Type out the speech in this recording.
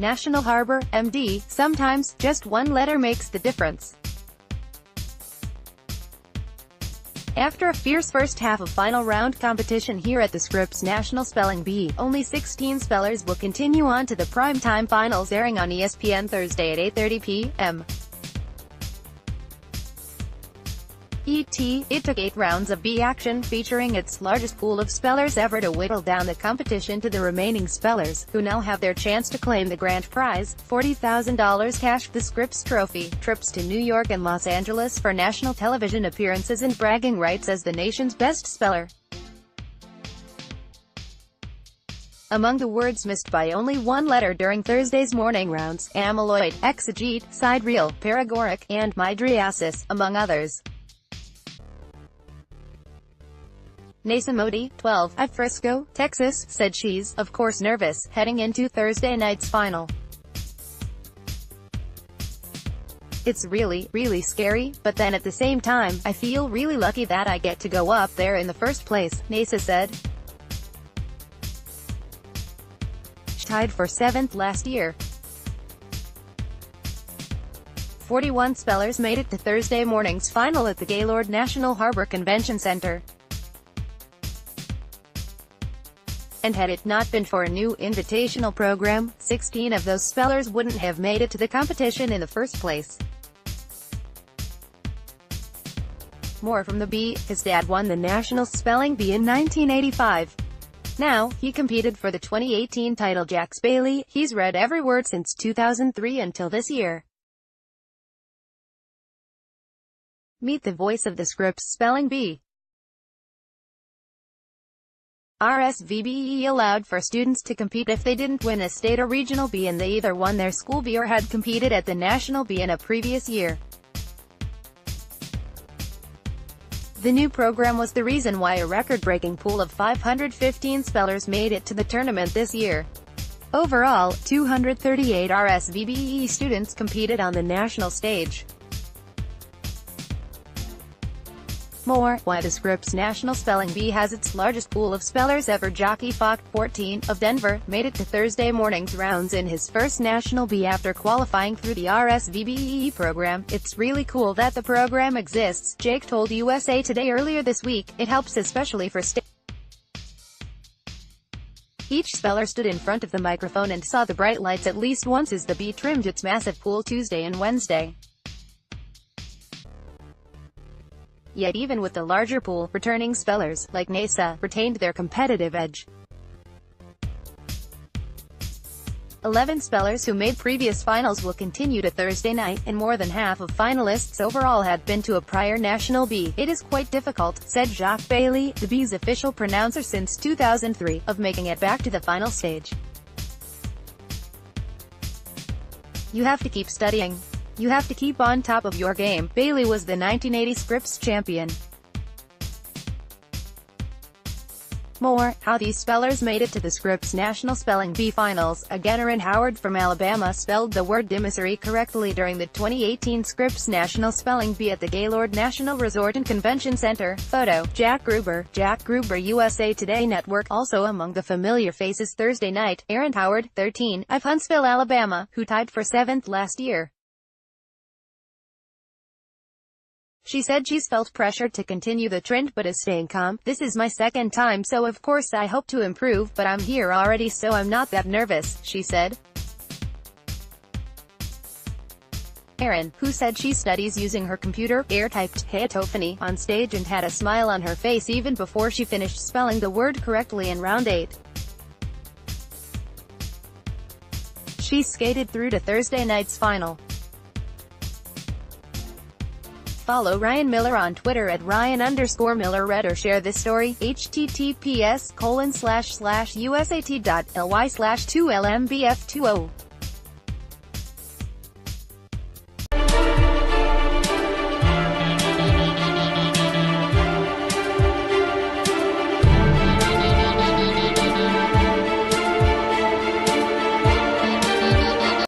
National Harbor, MD, sometimes, just one letter makes the difference. After a fierce first half of final round competition here at the Scripps National Spelling Bee, only 16 spellers will continue on to the primetime finals airing on ESPN Thursday at 8:30 p.m. ET.It took 8 rounds of bee action, featuring its largest pool of spellers ever to whittle down the competition to the remaining spellers, who now have their chance to claim the grand prize, $40,000 cash, the Scripps Trophy, trips to New York and Los Angeles for national television appearances and bragging rights as the nation's best speller. Among the words missed by only one letter during Thursday's morning rounds, amyloid, exegete, sidereal, paregoric, and mydriasis, among others. Nasa Modi, 12, at Frisco, Texas, said she's, of course, nervous, heading into Thursday night's final. It's really scary, but then at the same time, I feel really lucky that I get to go up there in the first place, Nasa said. She tied for 7th last year. 41 spellers made it to Thursday morning's final at the Gaylord National Harbor Convention Center. And had it not been for a new invitational program, 16 of those spellers wouldn't have made it to the competition in the first place. More from the Bee: his dad won the National Spelling Bee in 1985. Now, he competed for the 2018 title. Jax Bailey, he's read every word since 2003 until this year. Meet the voice of the Scripps Spelling Bee. RSVBE allowed for students to compete if they didn't win a state or regional bee and they either won their school bee or had competed at the national bee in a previous year. The new program was the reason why a record-breaking pool of 515 spellers made it to the tournament this year. Overall, 238 RSVBE students competed on the national stage. More, why the Scripps National Spelling Bee has its largest pool of spellers ever. Jockey Falk, 14, of Denver, made it to Thursday morning's rounds in his first national bee after qualifying through the RSVBE program. It's really cool that the program exists, Jake told USA Today earlier this week. It helps especially for state. Each speller stood in front of the microphone and saw the bright lights at least once as the bee trimmed its massive pool Tuesday and Wednesday. Yet even with the larger pool, returning spellers, like Nasa, retained their competitive edge. 11 spellers who made previous finals will continue to Thursday night, and more than half of finalists overall had been to a prior national bee. It is quite difficult, said Jax Bailey, the bee's official pronouncer since 2003, of making it back to the final stage. You have to keep studying. You have to keep on top of your game. Bailey was the 1980 Scripps champion. More, how these spellers made it to the Scripps National Spelling Bee finals. Again, Aaron Howard from Alabama spelled the word dimissary correctly during the 2018 Scripps National Spelling Bee at the Gaylord National Resort and Convention Center. Photo, Jack Gruber, USA Today Network. Also among the familiar faces Thursday night, Aaron Howard, 13, of Huntsville, Alabama, who tied for 7th last year. She said she's felt pressure to continue the trend but is staying calm. This is my second time, so of course I hope to improve, but I'm here already so I'm not that nervous, she said. Aaron, who said she studies using her computer, air-typed "Heatophany" on stage and had a smile on her face even before she finished spelling the word correctly in round 8. She skated through to Thursday night's final. Follow Ryan Miller on Twitter at Ryan_Miller. Read or share this story. https://usat.ly/2lmbf20